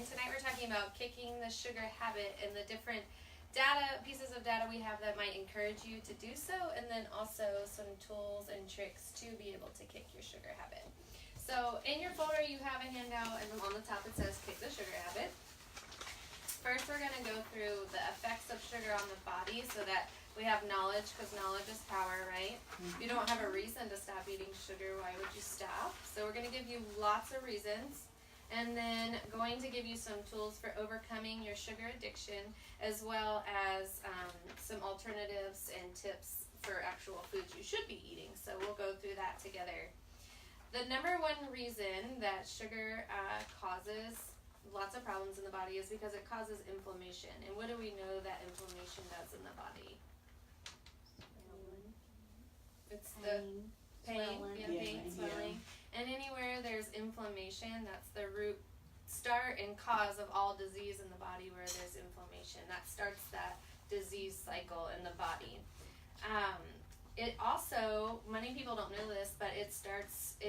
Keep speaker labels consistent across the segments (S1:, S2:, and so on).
S1: and tonight we're talking about kicking the sugar habit and the different pieces of data we have that might encourage you to do so, and then also some tools and tricks to be able to kick your sugar habit. So in your folder you have a handout, and on the top it says kick the sugar habit. First we're going to go through the effects of sugar on the body so that we have knowledge, because knowledge is power, right? If you don't have a reason to stop eating sugar, why would you stop? So we're going to give you lots of reasons, and then going to give you some tools for overcoming your sugar addiction, as well as some alternatives and tips for actual foods you should be eating. So we'll go through that together. The number one reason that sugar causes lots of problems in the body is because it causes inflammation. And what do we know that inflammation does in the body? It's the pain, swelling. And anywhere there's inflammation, that's the root start and cause of all disease in the body. Where there's inflammation, that starts that disease cycle in the body. It also, many people don't know this, but it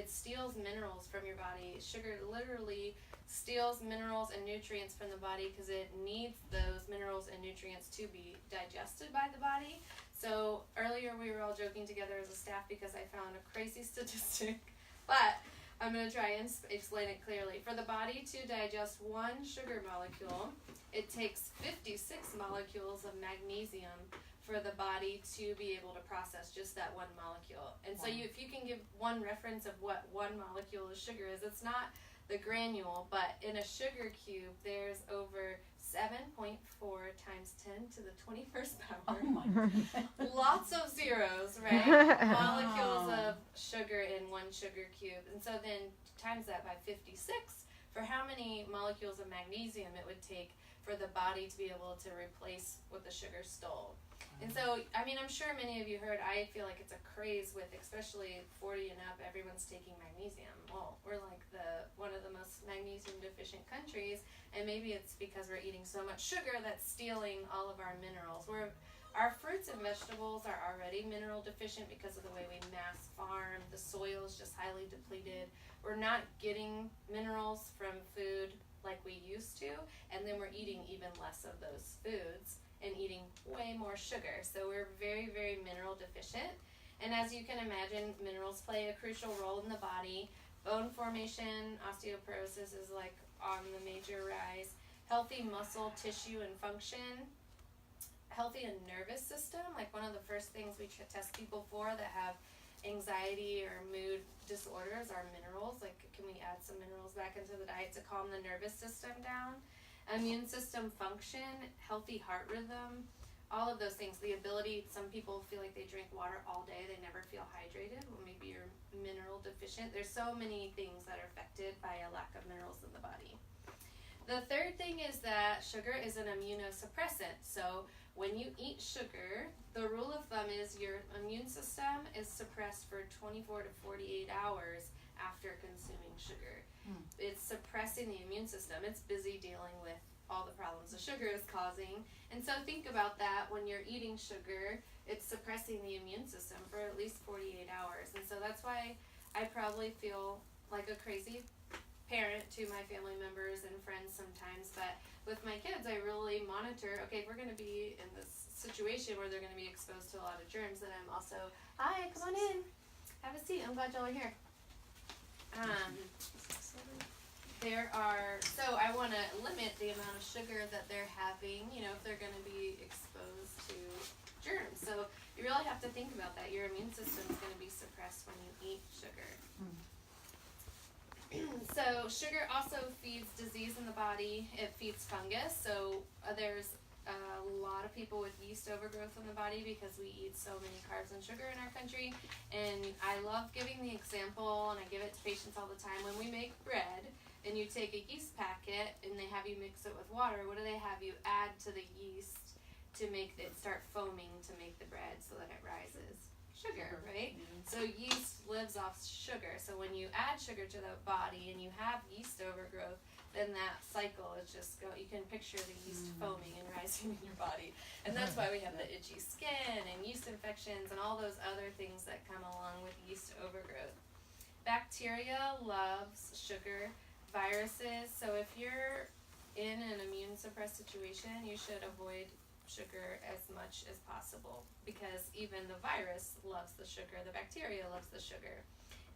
S1: steals minerals from your body. Sugar literally steals minerals and nutrients from the body because it needs those minerals and nutrients to be digested by the body. So earlier we were all joking together as a staff because I found a crazy statistic, but I'm going to try and explain it clearly. For the body to digest one sugar molecule, it takes 56 molecules of magnesium for the body to be able to process just that one molecule. And so if you can give one reference of what one molecule of sugar is, it's not the granule, but in a sugar cube, there's over 7.4 times 10 to the 21st power.
S2: Oh my goodness.
S1: Lots of zeros, right? Molecules of sugar in one sugar cube. And so then times that by 56 for how many molecules of magnesium it would take for the body to be able to replace what the sugar stole. And so, I mean, I'm sure many of you heard, I feel like it's a craze with, especially 40 and up, everyone's taking magnesium. Well, we're like one of the most magnesium deficient countries, and maybe it's because we're eating so much sugar that's stealing all of our minerals. Our fruits and vegetables are already mineral deficient because of the way we mass farm. The soil is just highly depleted. We're not getting minerals from food like we used to, and then we're eating even less of those foods and eating way more sugar. So we're very, very mineral deficient. And as you can imagine, minerals play a crucial role in the body. Bone formation, osteoporosis is like on the major rise. Healthy muscle, tissue, and function. Healthy and nervous system, like one of the first things we test people for that have anxiety or mood disorders are minerals. Like, can we add some minerals back into the diet to calm the nervous system down? Immune system function, healthy heart rhythm, all of those things. The ability, some people feel like they drink water all day, they never feel hydrated. Well, maybe you're mineral deficient. There's so many things that are affected by a lack of minerals in the body. The third thing is that sugar is an immunosuppressant. So when you eat sugar, the rule of thumb is your immune system is suppressed for 24 to 48 hours after consuming sugar. It's suppressing the immune system. It's busy dealing with all the problems the sugar is causing. And so think about that when you're eating sugar, it's suppressing the immune system for at least 48 hours. And so that's why I probably feel like a crazy parent to my family members and friends sometimes, but with my kids I really monitor, okay, if we're going to be in this situation where they're going to be exposed to a lot of germs, then I'm also, hi, come on in, have a seat, I'm glad y'all are here. So I want to limit the amount of sugar that they're having, if they're going to be exposed to germs. So you really have to think about that. Your immune system is going to be suppressed when you eat sugar. So sugar also feeds disease in the body. It feeds fungus. So there's a lot of people with yeast overgrowth in the body because we eat so many carbs and sugar in our country. And I love giving the example, and I give it to patients all the time. When we make bread and you take a yeast packet and they have you mix it with water, what do they have you add to the yeast to make it start foaming to make the bread so that it rises? Sugar, right? So yeast lives off sugar. So when you add sugar to the body and you have yeast overgrowth, then that cycle is just you can picture the yeast foaming and rising in your body. And that's why we have the itchy skin and yeast infections and all those other things that come along with yeast overgrowth. Bacteria loves sugar. Viruses, so if you're immunosuppressed situation, you should avoid sugar as much as possible, because even the virus loves the sugar, the bacteria loves the sugar.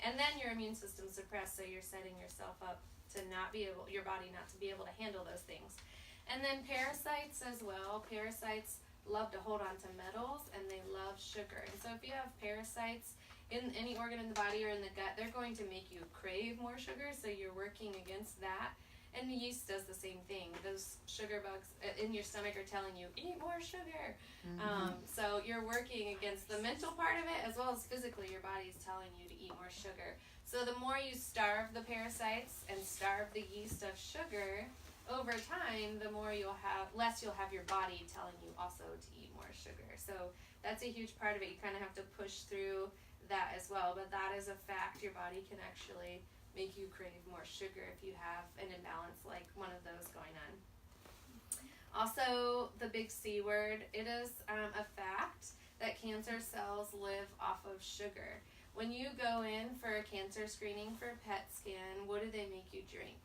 S1: And then your immune system's suppressed, so you're setting yourself up to not be able, your body not to be able to handle those things. And then parasites as well. Parasites love to hold on to metals, and they love sugar. And so if you have parasites in any organ in the body or in the gut, they're going to make you crave more sugar, so you're working against that. And the yeast does the same thing. Those sugar bugs in your stomach are telling you, eat more sugar. So you're working against the mental part of it, as well as physically your body's telling you to eat more sugar. So the more you starve the parasites and starve the yeast of sugar, over time, the more less you'll have your body telling you also to eat more sugar. So that's a huge part of it. You kind of have to push through that as well. But that is a fact. Your body can actually make you crave more sugar if you have an imbalance like one of those going on. Also, the big C word, it is a fact that cancer cells live off of sugar. When you go in for a cancer screening for PET scan, what do they make you drink?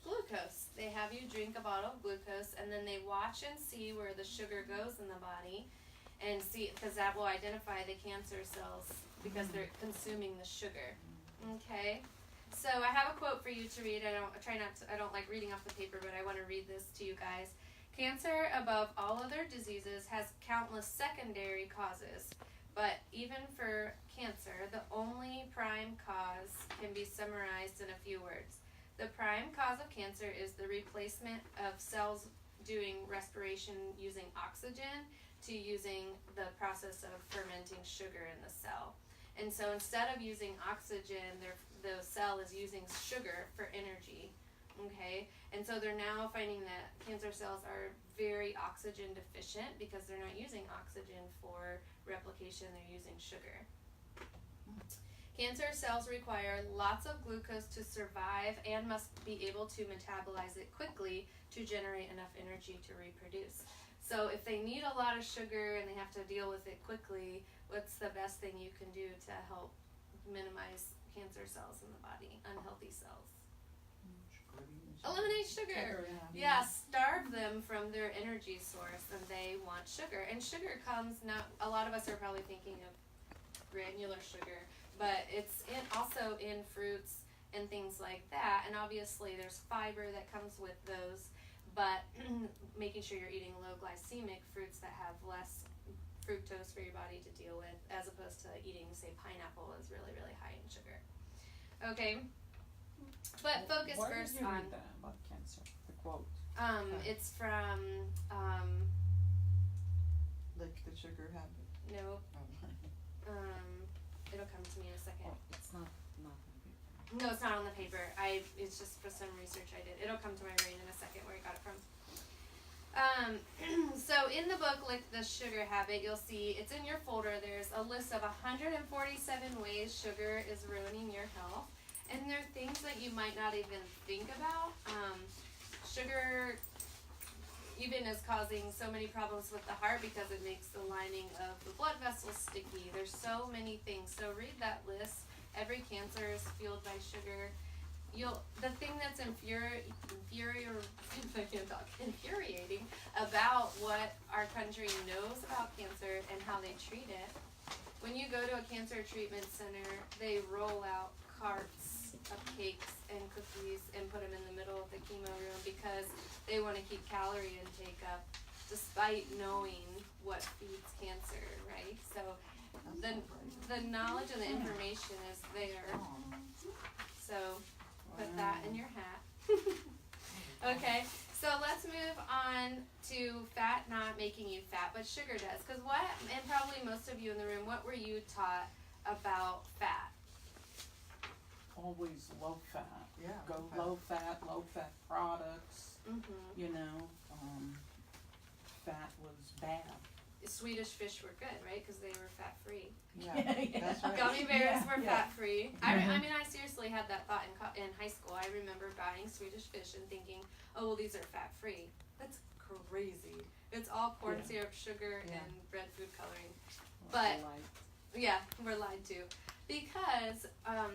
S1: Glucose. They have you drink a bottle of glucose, and then they watch and see where the sugar goes in the body, and see, because that will identify the cancer cells because they're consuming the sugar. Okay, so I have a quote for you to read. I don't like reading off the paper, but I want to read this to you guys. Cancer, above all other diseases, has countless secondary causes, but even for cancer, the only prime cause can be summarized in a few words. The prime cause of cancer is the replacement of cells doing respiration using oxygen to using the process of fermenting sugar in the cell. And so instead of using oxygen, the cell is using sugar for energy, okay? And so they're now finding that cancer cells are very oxygen deficient because they're not using oxygen for replication, they're using sugar. Cancer cells require lots of glucose to survive and must be able to metabolize it quickly to generate enough energy to reproduce. So if they need a lot of sugar and they have to deal with it quickly, what's the best thing you can do to help minimize cancer cells in the body, unhealthy cells? Eliminate sugar. Yeah, starve them from their energy source, and they want sugar. And sugar comes, a lot of us are probably thinking of granular sugar, but it's also in fruits and things like that. And obviously there's fiber that comes with those, but making sure you're eating low glycemic fruits that have less fructose for your body to deal with, as opposed to eating, say, pineapple is really, really high in sugar. Okay, but focus first on.
S2: Where did you read that about cancer? The quote.
S1: It's from.
S3: Like the sugar habit.
S1: No. It'll come to me in a second.
S2: Oh, it's not on the paper.
S1: No, it's not on the paper. It's just for some research I did. It'll come to my brain in a second where I got it from. So in the book, like the sugar habit, you'll see it's in your folder. There's a list of 147 ways sugar is ruining your health, and there are things that you might not even think about. Sugar even is causing so many problems with the heart because it makes the lining of the blood vessels sticky. There's so many things. So read that list. Every cancer is fueled by sugar. The thing that's infuriating about what our country knows about cancer and how they treat it, when you go to a cancer treatment center, they roll out carts of cakes and cookies and put them in the middle of the chemo room because they want to keep calorie intake up despite knowing what feeds cancer, right? So the knowledge and the information is there. So put that in your hat. Okay, so let's move on to fat not making you fat, but sugar does. Because and probably most of you in the room, what were you taught about fat?
S2: Always low fat.
S3: Yeah.
S2: Low fat products.
S1: Mm-hmm.
S2: You know, fat was bad.
S1: Swedish fish were good, right? Because they were fat free.
S3: Yeah, that's right.
S1: Gummy bears were fat free.
S2: Mm-hmm.
S1: I mean, I seriously had that thought in high school. I remember buying Swedish fish and thinking, oh, well, these are fat free. That's crazy. It's all corn syrup, sugar, and red food coloring. But yeah, we're lied to. Because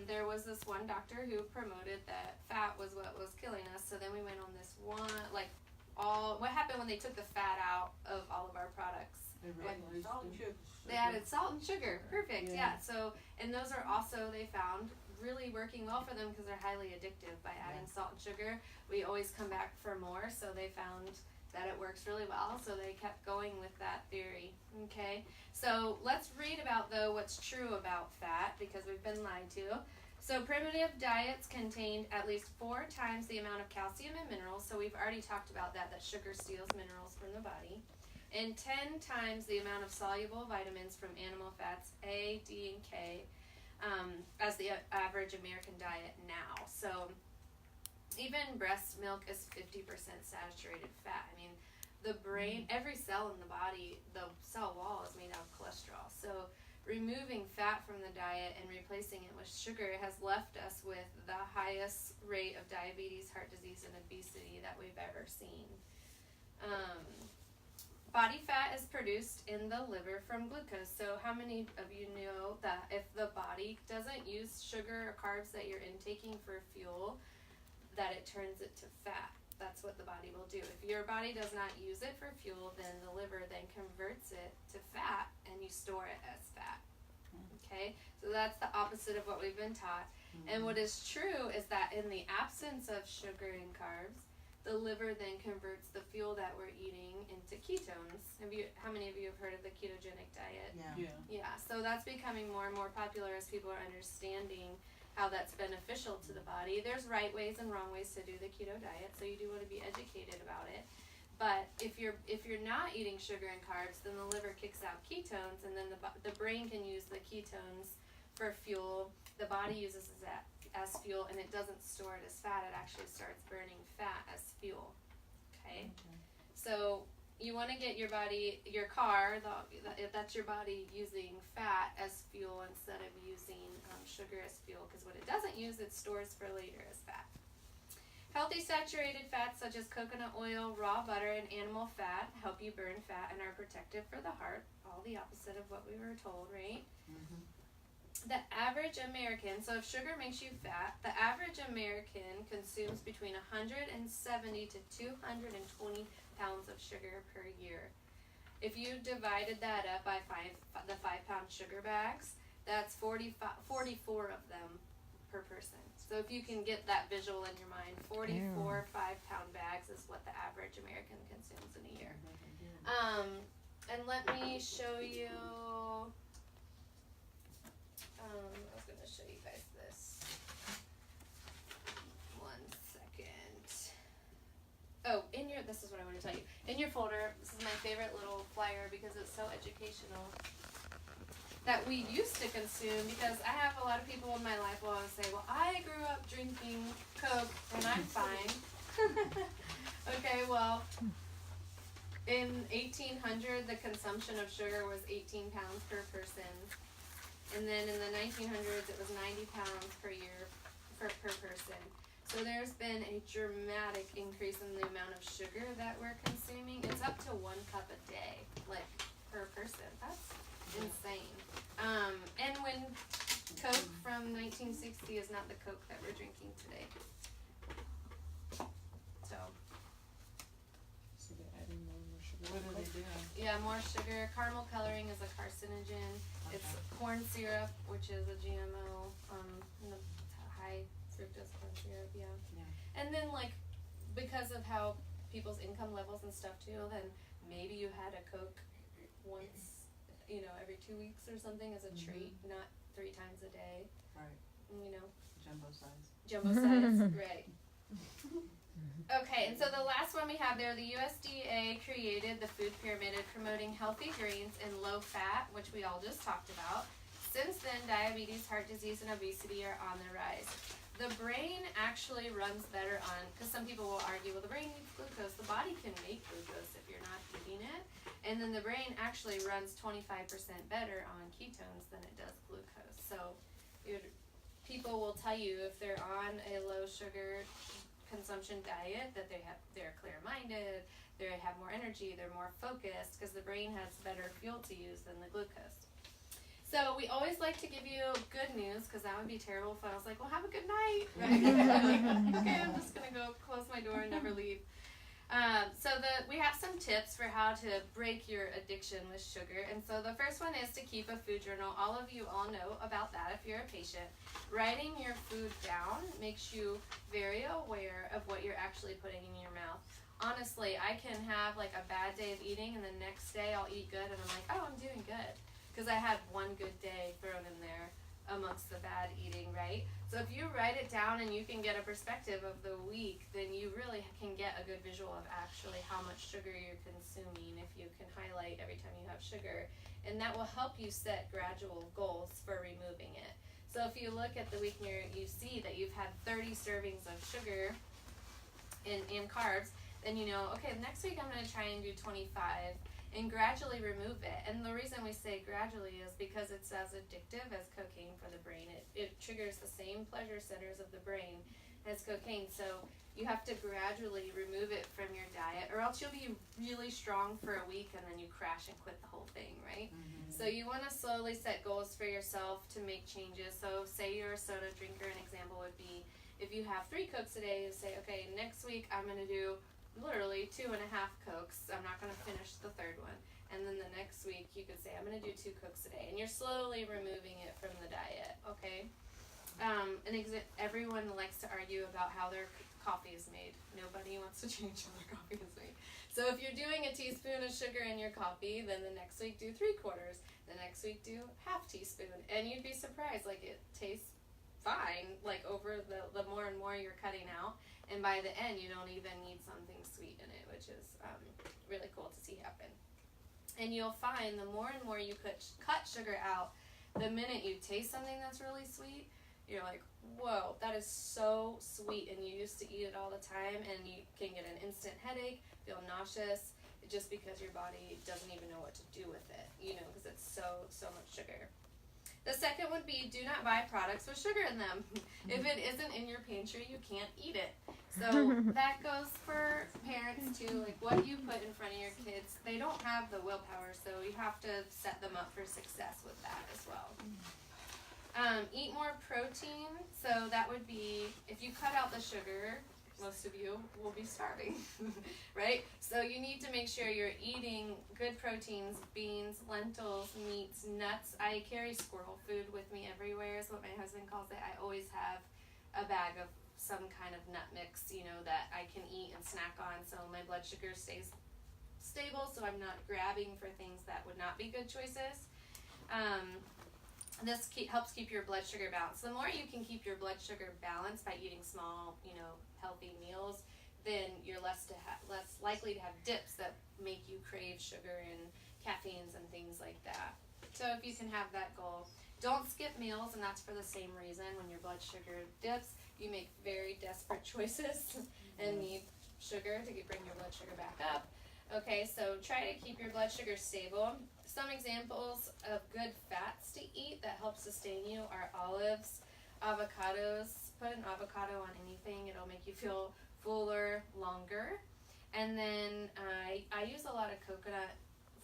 S1: there was this one doctor who promoted that fat was what was killing us, so so then we went on this one, like, what happened when they took the fat out of all of our products?
S3: They
S1: Like
S3: replaced
S2: salt and
S3: it.
S2: sugar.
S1: They added salt and sugar. Perfect.
S2: Yeah.
S1: Yeah. So, and those are also, they found, really working well for them because they're highly addictive. By adding salt and sugar, we always come back for more. So they found that it works really well. So they kept going with that theory. Okay. So let's read about, though, what's true about fat, because we've been lied to. So primitive diets contained at least 4 times the amount of calcium and minerals. So we've already talked about that sugar steals minerals from the body. And 10 times the amount of soluble vitamins from animal fats A, D, and K as the average American diet now. So even breast milk is 50% saturated fat. I mean, the brain, every cell in the body, the cell wall is made out of cholesterol. So removing fat from the diet and replacing it with sugar has left us with the highest rate of diabetes, heart disease, and obesity that we've ever seen. Body fat is produced in the liver from glucose. So how many of you know that if the body doesn't use sugar or carbs that you're intaking for fuel, that it turns it to fat? That's what the body will do. If your body does not use it for fuel, then the liver then converts it to fat and you store it as fat. Okay? So that's the opposite of what we've been taught. And what is true is that in the absence of sugar and carbs, the liver then converts the fuel that we're eating into ketones. How many of you have heard of the ketogenic diet?
S3: Yeah.
S1: Yeah, so that's becoming more and more popular as people are understanding how that's beneficial to the body. There's right ways and wrong ways to do the keto diet, so you do want to be educated about it. But if you're not eating sugar and carbs, then the liver kicks out ketones, and then the brain can use the ketones for fuel. The body uses that as fuel, and it doesn't store it as fat. It actually starts burning fat as fuel. Okay? So you want to get your car, that's your body using fat as fuel instead of using sugar as fuel, because what it doesn't use, it stores for later as fat. Healthy saturated fats such as coconut oil, raw butter, and animal fat help you burn fat and are protective for the heart. All the opposite of what we were told, right? The average American, so if sugar makes you fat, the average American consumes between 170 to 220 pounds of sugar per year. If you divided that up by the 5-pound sugar bags, that's 44 of them per person. So if you can get that visual in your mind, 44 5-pound bags is what the average American consumes in a year. And let me show you. I was going to show you guys this. 1 second. Oh, this is what I want to tell you. In your folder, this is my favorite little flyer because it's so educational. That we used to consume, because I have a lot of people in my life who always say, well, I grew up drinking Coke and I'm fine. Okay, well, in 1800, the consumption of sugar was 18 pounds per person. And then in the 1900s, it was 90 pounds per year per person. So there's been a dramatic increase in the amount of sugar that we're consuming. It's up to 1 cup a day, like, per person. That's insane. And when Coke from 1960 is not the Coke that we're drinking today. So
S2: they're adding more sugar.
S3: What are they doing?
S1: yeah, more sugar. Caramel coloring is a carcinogen. It's corn syrup, which is a GMO, high fructose corn syrup, yeah. And then, like, because of how people's income levels and stuff too, then maybe you had a Coke once, every 2 weeks or something as a treat, not 3 times a day.
S3: Right. Jumbo size.
S1: Jumbo size, right. Okay, and so the last one we have there, the USDA created the food pyramid promoting healthy grains and low fat, which we all just talked about. Since then, diabetes, heart disease, and obesity are on the rise. The brain actually runs better on, because some people will argue, well, the brain needs glucose. The body can make glucose if you're not eating it. And then the brain actually runs 25% better on ketones than it does glucose. So people will tell you if they're on a low sugar consumption diet that they're clear-minded, they have more energy, they're more focused, because the brain has better fuel to use than the glucose. So we always like to give you good news, because that would be terrible if I was like, well, have a good night. Right? Okay, I'm just going to go close my my door and never leave. We have some tips for how to break your addiction with sugar. And so the first one is to keep a food journal. All of you all know about that if you're a patient. Writing your food down makes you very aware of what you're actually putting in your mouth. Honestly, I can have like a bad day of eating and the next day I'll eat good and I'm like, oh, I'm doing good. Because I had one good day thrown in there amongst the bad eating, right? So if you write it down and you can get a perspective of the week, then you really can get a good visual of actually how much sugar you're consuming if you can highlight every time you have sugar. And that will help you set gradual goals for removing it. So if you look at the week and you see that you've had 30 servings of sugar and carbs, then you know, okay, next week I'm going to try and do 25 and gradually remove it. And the reason we say gradually is because it's as addictive as cocaine for the brain. It triggers the same pleasure centers of the brain as cocaine. So you have to gradually remove it from your diet, or else you'll be really strong for a week and then you crash and quit the whole thing, right? Mm-hmm. So you want to slowly set goals for yourself to make changes. So say you're a soda drinker, an example would be if you have 3 Cokes a day, you say, okay, next week I'm going to do literally 2.5 Cokes. I'm not going to finish the third one. And then the next week you could say, I'm going to do 2 Cokes a day. And you're slowly removing it from the diet, okay? Everyone likes to argue about how their coffee is made. Nobody wants to change how their coffee is made. So if you're doing a teaspoon of sugar in your coffee, then the next week do 3/4. The next week do half teaspoon. And you'd be surprised, like it tastes fine, like over the more and more you're cutting out. And by the end, you don't even need something sweet in it, which is really cool to see happen. And you'll find the more and more you cut sugar out, the minute you taste something that's really sweet, you're like, whoa, that is so sweet. And you used to eat it all the time, and you can get an instant headache, feel nauseous, just because your body doesn't even know what to do with it, because it's so much sugar. The second would be do not buy products with sugar in them. If it isn't in your pantry, you can't eat it. So that goes for parents too. Like what you put in front of your kids, they don't have the willpower, so you have to set them up for success with that as well. Eat more protein. So that would be if you cut out the sugar, most of you will be starving, right? So you need to make sure you're eating good proteins, beans, lentils, meats, nuts. I carry squirrel food with me everywhere is what my husband calls it. I always have a bag of some kind of nut mix, that I can eat and snack on so my blood sugar stays stable, so I'm not grabbing for things that would not be good choices. This helps keep your blood sugar balanced. The more you can keep your blood sugar balanced by eating small, healthy meals, then you're less likely to have dips that make you crave sugar and caffeines and things like that. So if you can have that goal, don't skip meals, and that's for the same reason. When your blood sugar dips, you make very desperate choices and need sugar to bring your blood sugar back up. Okay, so try to keep your blood sugar stable. Some examples of good fats to eat that help sustain you are olives, avocados. Put an avocado on anything. It'll make you feel fuller longer. And then I use a lot of coconut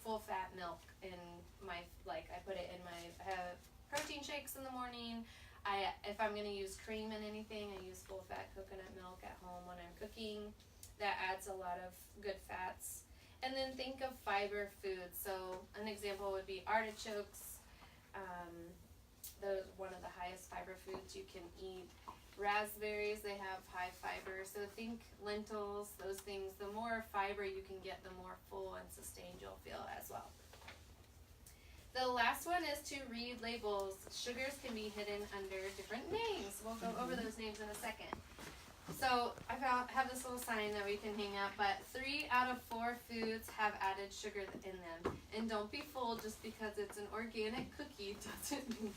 S1: full fat milk in my, I put it in my protein shakes in the morning. If I'm going to use cream in anything, I use full fat coconut milk at home when I'm cooking. That adds a lot of good fats. And then think of fiber foods. So an example would be artichokes. Those one of the highest fiber foods you can eat. Raspberries, they have high fiber. So think lentils, those things. The more fiber you can get, the more full and sustained you'll feel as well. The last one is to read labels. Sugars can be hidden under different names. We'll go over those names in a second. So I have this little sign that we can hang up, but 3 out of 4 foods have added sugar in them. And don't be fooled, just because it's an organic cookie doesn't mean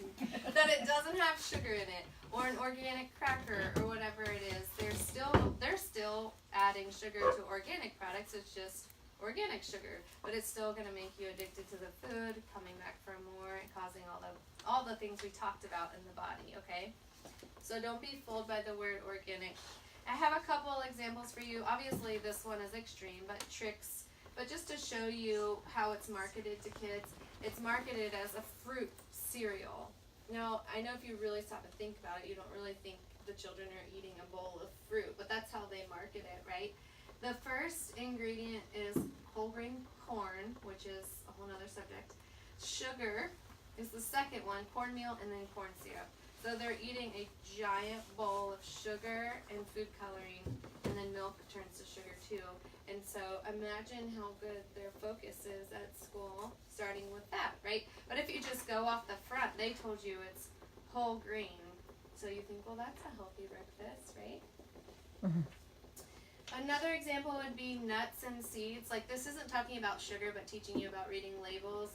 S1: that it doesn't have sugar in it, or an organic cracker, or whatever it is. They're still adding sugar to organic products. It's just organic sugar, but it's still going to make you addicted to the food, coming back for more, and causing all the things we talked about in the body. Okay. So don't be fooled by the word organic. I have a couple examples for you. Obviously, this one is extreme, but tricks. But just to show you how it's marketed to kids, it's marketed as a fruit cereal. Now, I know if you really stop and think about it, you don't really think the children are eating a bowl of fruit, but that's how they market it, right? The first ingredient is whole grain corn, which is a whole other subject. Sugar is the second one, cornmeal, and then corn syrup. So they're eating a giant bowl of sugar and food coloring, and then milk turns to sugar too. And so imagine how good their focus is at school, starting with that, right? But if you just go off the front, they told you it's whole grain. So you think, well, that's a healthy breakfast, right?
S4: Mhm.
S1: Another example would be nuts and seeds. Like, this isn't talking about sugar, but teaching you about reading labels.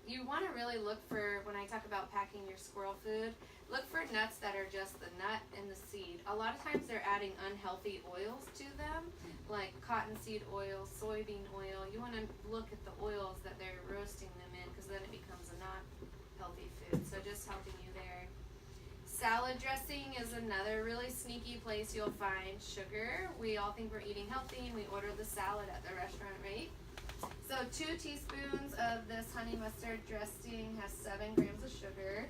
S1: You want to really look for, when I talk about packing your squirrel food, look for nuts that are just the nut and the seed. A lot of times they're adding unhealthy oils to them, like cottonseed oil, soybean oil. You want to look at the oils that they're roasting them in, because then it becomes a not healthy food. So just helping you there. Salad dressing is another really sneaky place you'll find sugar. We all think we're eating healthy and we order the salad at the restaurant, right? So 2 teaspoons of this honey mustard dressing has 7 grams of sugar.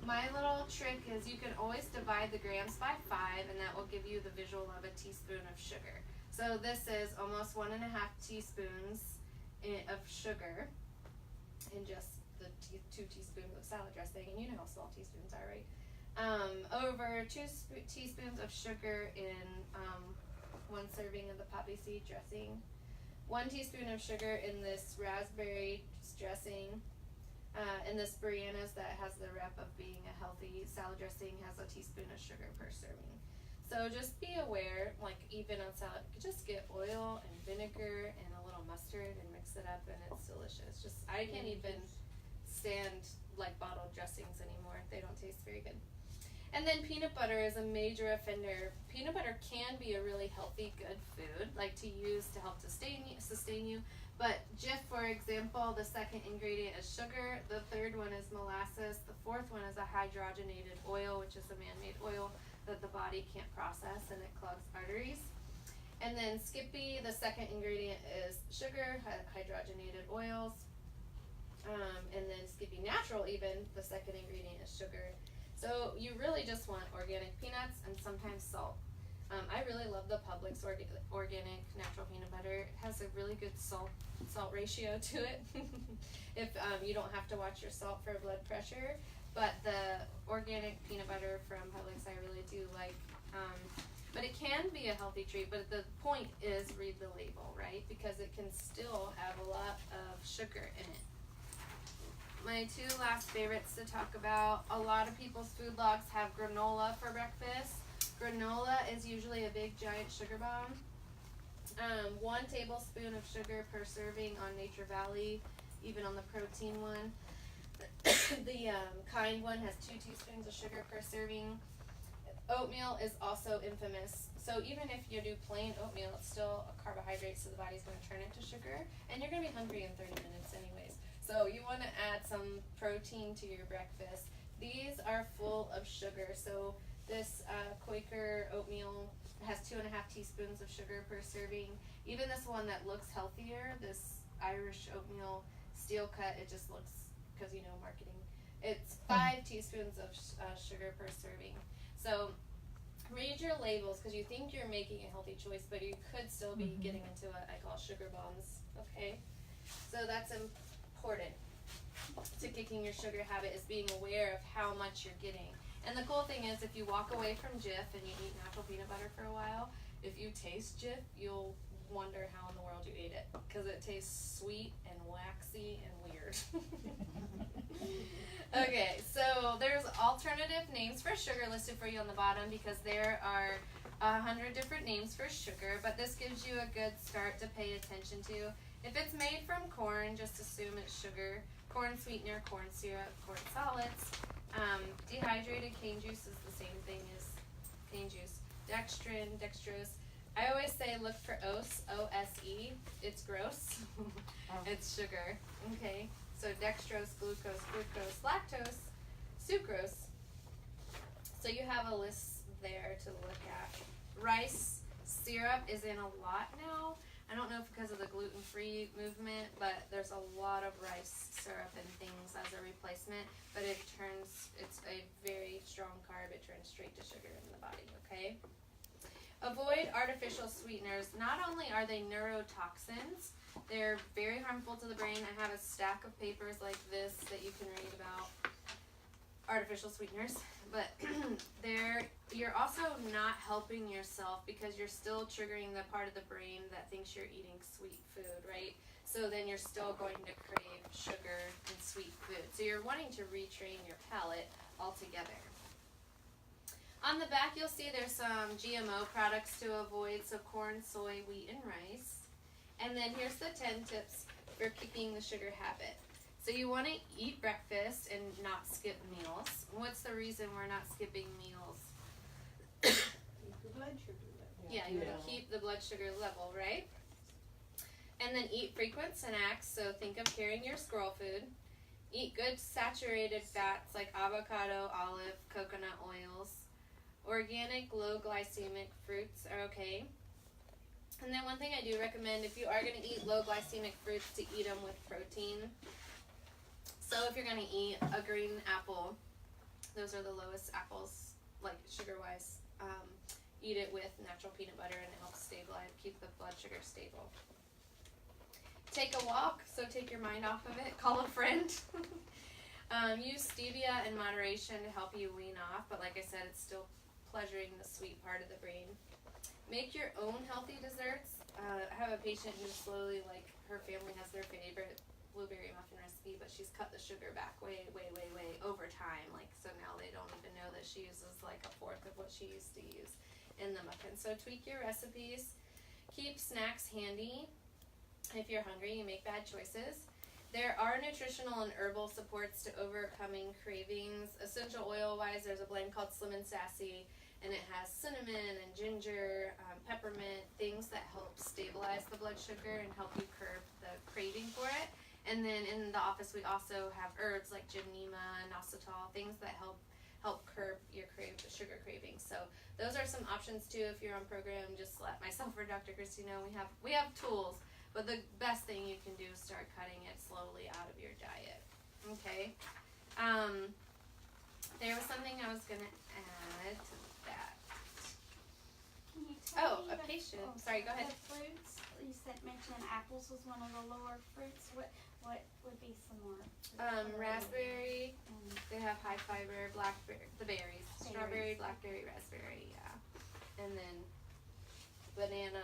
S1: My little trick is you can always divide the grams by 5, and that will give you the visual of a teaspoon of sugar. So this is almost 1.5 teaspoons of sugar in just the 2 teaspoons of salad dressing, and you know how small teaspoons are, right? Over 2 teaspoons of sugar in 1 serving of the poppy seed dressing. 1 teaspoon of sugar in this raspberry dressing. And this Brianna's that has the rep of being a healthy salad dressing has a teaspoon of sugar per serving. So just be aware, like even on salad, just get oil and vinegar and a little mustard and mix it up, and it's delicious. Just I can't even stand like bottled dressings anymore. They don't taste very good. And then peanut butter is a major offender. Peanut butter can be a really healthy, good food, like to use to help sustain you. But Jif, for example, the second ingredient is sugar. The third one is molasses. The fourth one is a hydrogenated oil, which is a man-made oil that the body can't process, and it clogs arteries. And then Skippy, the second ingredient is sugar, hydrogenated oils. And then Skippy Natural, even, the second ingredient is sugar. So you really just want organic peanuts and sometimes salt. I really love the Publix organic natural peanut butter. It has a really good salt ratio to it. If you don't have to watch your salt for blood pressure. But the organic peanut butter from Publix I really do like. But it can be a healthy treat, but the point is read the label, right? Because it can still have a lot of sugar in it. My 2 last favorites to talk about, a lot of people's food logs have granola for breakfast. Granola is usually a big giant sugar bomb. 1 tablespoon of sugar per serving on Nature Valley, even on the protein one. The kind one has 2 teaspoons of sugar per serving. Oatmeal is also infamous. So even if you do plain oatmeal, it's still a carbohydrate, so the body's going to turn it to sugar. And you're going to be hungry in 30 minutes anyways. So you want to add some protein to your breakfast. These are full of sugar. So this Quaker oatmeal has 2.5 teaspoons of sugar per serving. Even this one that looks healthier, this Irish oatmeal steel cut, it just looks, because you know marketing, it's 5 teaspoons of sugar per serving. So read your labels, because you think you're making a healthy choice, but you could still be getting into what I call sugar bombs. Okay, so that's important to kicking your sugar habit, is being aware of how much you're getting. And the cool thing is, if you walk away from Jif and you eat natural peanut butter for a while, if you taste Jif, you'll wonder how in the world you ate it, because it tastes sweet and waxy and weird. Okay, so there's alternative names for sugar listed for you on the bottom, because there are 100 different names for sugar, but this gives you a good start to pay attention to. If it's made from corn, just assume it's sugar. Corn sweetener, corn syrup, corn solids. Dehydrated cane juice is the same thing as cane juice. Dextrin, dextrose. I always say look for OSE, O-S-E. It's gross. It's sugar. Okay, so dextrose, glucose, fructose, lactose, sucrose. So you have a list there to look at. Rice syrup is in a lot now. I don't know if because of the gluten-free movement, but there's a lot of rice syrup and things as a replacement, but it's a very strong carb. It turns straight to sugar in the body, okay? Avoid artificial sweeteners. Not only are they neurotoxins, they're very harmful to the brain. I have a stack of papers like this that you can read about artificial sweeteners, but you're also not helping yourself because you're still triggering the part of the brain that thinks you're eating sweet food, right? So then you're still going to crave sugar and sweet food. So you're wanting to retrain your palate altogether. On the back, you'll see there's some GMO products to avoid, so corn, soy, wheat, and rice. And then here's the 10 tips for kicking the sugar habit. So you want to eat breakfast and not skip meals. What's the reason we're not skipping meals?
S3: Keep the blood sugar level.
S1: Yeah, you want to keep the blood sugar level, right? And then eat frequent snacks, so think of carrying your squirrel food. Eat good saturated fats like avocado, olive, coconut oils. Organic, low glycemic fruits are okay. And then one thing I do recommend, if you are going to eat low glycemic fruits, to eat them with protein. So if you're going to eat a green apple, those are the lowest apples, like sugar-wise. Eat it with natural peanut butter and it helps stabilize, keep the blood sugar stable. Take a walk, so take your mind off of it. Call a friend. Use stevia in moderation to help you wean off, but like I said, it's still pleasuring the sweet part of the brain. Make your own healthy desserts. I have a patient who slowly, like, her family has their favorite blueberry muffin recipe, but she's cut the sugar back way over time. Like, so now they don't even know that she uses like a fourth of what she used to use in the muffin. So tweak your recipes. Keep snacks handy. If you're hungry, you make bad choices. There are nutritional and herbal supports to overcoming cravings. Essential oil-wise, there's a blend called Slim and Sassy, and it has cinnamon and ginger, peppermint, things that help stabilize the blood sugar and help you curb the craving for it. And then in the office, we also have herbs like gymnema and inositol, things that help curb your sugar cravings. So those are some options too. If you're on program, just let myself or Dr. Christy know. We have tools. But the best thing you can do is start cutting it slowly out of your diet. Okay. There was something I was going to add to that.
S4: Can you tell me
S1: A patient. Sorry, go ahead.
S4: The fruits, you mentioned apples was one of the lower fruits. What would be some more?
S1: Raspberry. They have high fiber. Blackberry. The berries. Strawberry, blackberry, raspberry. Yeah. And then banana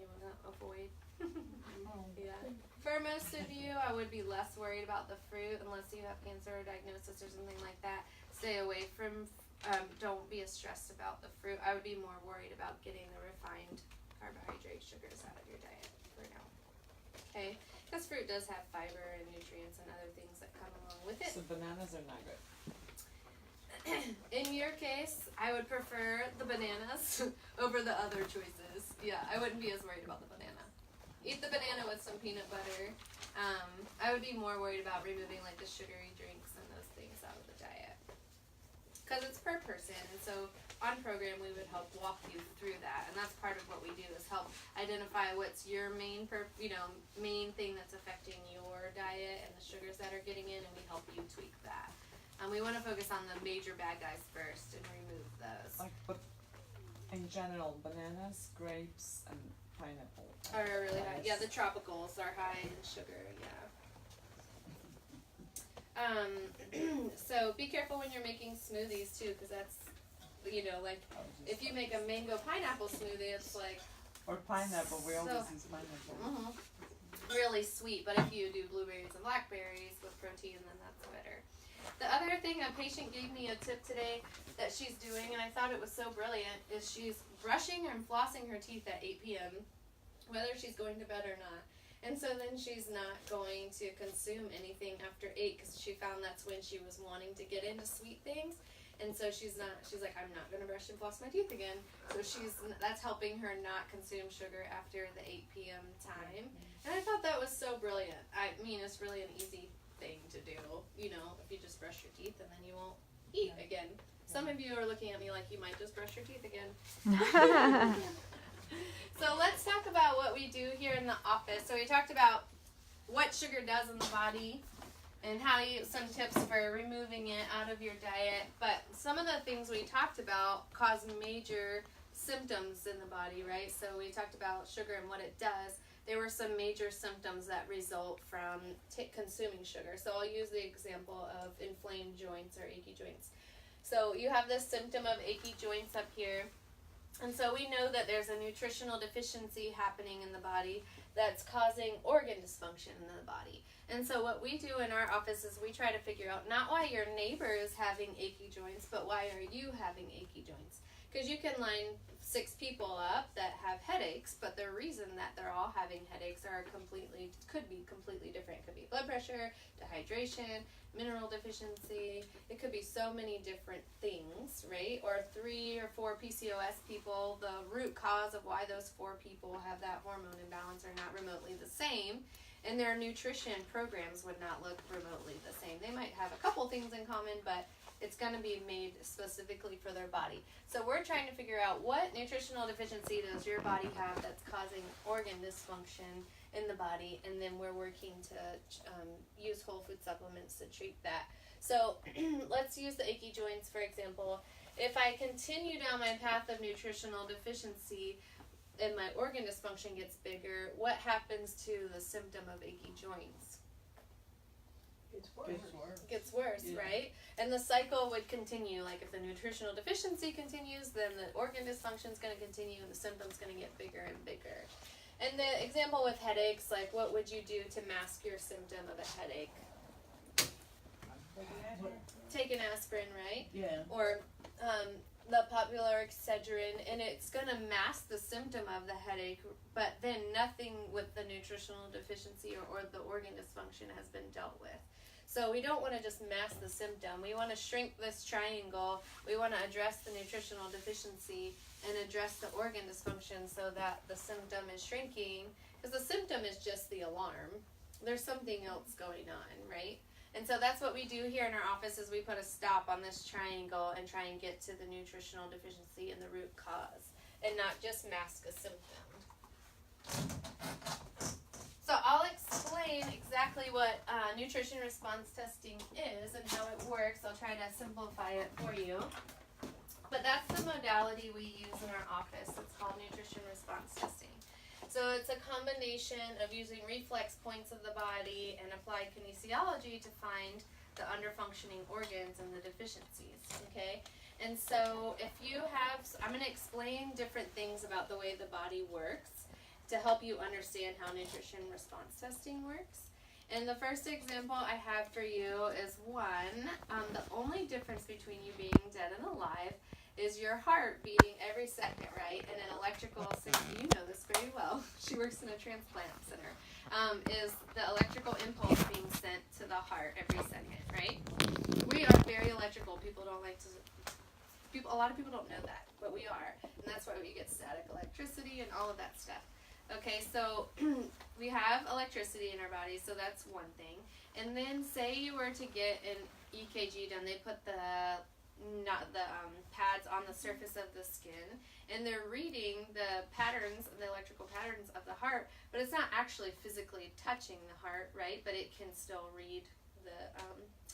S1: you want to avoid. Yeah. For most of you, I would be less worried about the fruit unless you have cancer or diagnosis or something like that. Stay away from, don't be as stressed about the fruit. I would be more worried about getting the refined carbohydrate sugars out of your diet for now. Okay? Because fruit does have fiber and nutrients and other things that come along with it.
S2: So bananas are not good.
S1: In your case, I would prefer the bananas over the other choices. Yeah, I wouldn't be as worried about the banana. Eat the banana with some peanut butter. I would be more worried about removing like the sugary drinks and those things out of the diet. Because it's per person, and so on program we would help walk you through that, and that's part of what we do is help identify what's your main thing that's affecting your diet and the sugars that are getting in, and we help you tweak that. We want to focus on the major bad guys first and remove those.
S2: But in general, bananas, grapes, and pineapple
S1: Are really high. Yeah, the tropicals are high in sugar. Yeah. So be careful when you're making smoothies too, because that's, like if you make a mango pineapple smoothie, it's like
S2: or pineapple. We always use pineapple.
S1: Really sweet. But if you do blueberries and blackberries with protein, then that's better. The other thing, a patient gave me a tip today that she's doing, and I thought it was so brilliant, is she's brushing and flossing her teeth at 8 p.m., whether she's going to bed or not. And so then she's not going to consume anything after 8 because she found that's when she was wanting to get into sweet things. And so she's like, I'm not going to brush and floss my teeth again. So that's helping her not consume sugar after the 8 p.m. time. And I thought that was so brilliant. I mean, it's really an easy thing to do, if you just brush your teeth and then you won't eat again. Some of you are looking at me like you might just brush your teeth again. So let's talk about what we we do here in the office. So we talked about what sugar does in the body and how you, some tips for removing it out of your diet. But some of the things we talked about cause major symptoms in the body, right? So we talked about sugar and what it does. There were some major symptoms that result from consuming sugar. So I'll use the example of inflamed joints or achy joints. So you have this symptom of achy joints up here. And so we know that there's a nutritional deficiency happening in the body that's causing organ dysfunction in the body. And so what we do in our office is we try to figure out not why your neighbor is having achy joints, but why are you having achy joints? Because you can line 6 people up that have headaches, but the reason that they're all having headaches could be completely different. It could be blood pressure, dehydration, mineral deficiency. It could be so many different things, right? Or 3 or 4 PCOS people, the root cause of why those 4 people have that hormone imbalance are not remotely the same, and their nutrition programs would not look remotely the same. They might have a couple things in common, but it's going to be made specifically for their body. So we're trying to figure out what nutritional deficiency does your body have that's causing organ dysfunction in the body, and then we're working to use whole food supplements to treat that. So let's use the achy joints, for example. If I continue down my path of nutritional deficiency and my organ dysfunction gets bigger, what happens to the symptom of achy joints? Gets worse, yeah. Right? And the cycle would continue. Like if the nutritional deficiency continues, then the organ dysfunction is going to continue and the symptom's going to get bigger and bigger. And the example with headaches, like what would you do to mask your symptom of a headache? Take an aspirin, right?
S3: Yeah.
S1: Or the popular Excedrin, and it's going to mask the symptom of the headache, but then nothing with the nutritional deficiency or the organ dysfunction has been dealt with. So we don't want to just mask the symptom. We want to shrink this triangle. We want to address the nutritional deficiency and address the organ dysfunction so that the symptom is shrinking, because the symptom is just the alarm. There's something else going on, right? And so that's what we do here in our office is we put a stop on this triangle and try and get to the nutritional deficiency and the root cause and not just mask a symptom. So I'll explain exactly what nutrition response testing is and how it works. I'll try to simplify it for you. But that's the modality we use in our office. It's called nutrition response testing. So it's a combination of using reflex points of the body and applied kinesiology to find the underfunctioning organs and the deficiencies, okay? And so if you have, I'm going to explain different things about the way the body works to help you understand how nutrition response testing works. And the first example I have for you is one, the only difference between you being dead and alive is your heart beating every second, right? And an electrical signal, you know this very well, she works in a transplant center, is the electrical impulse being sent to the heart every second, right? We are very electrical. A lot of people don't know that, but we are. And that's why we get static electricity and all of that stuff. Okay, so we have electricity in our bodies, so that's one thing. And then say you were to get an EKG done, they put the pads on the surface of the skin, and they're reading the patterns, the electrical patterns of the heart, but it's not actually physically touching the heart, right? But it can still read the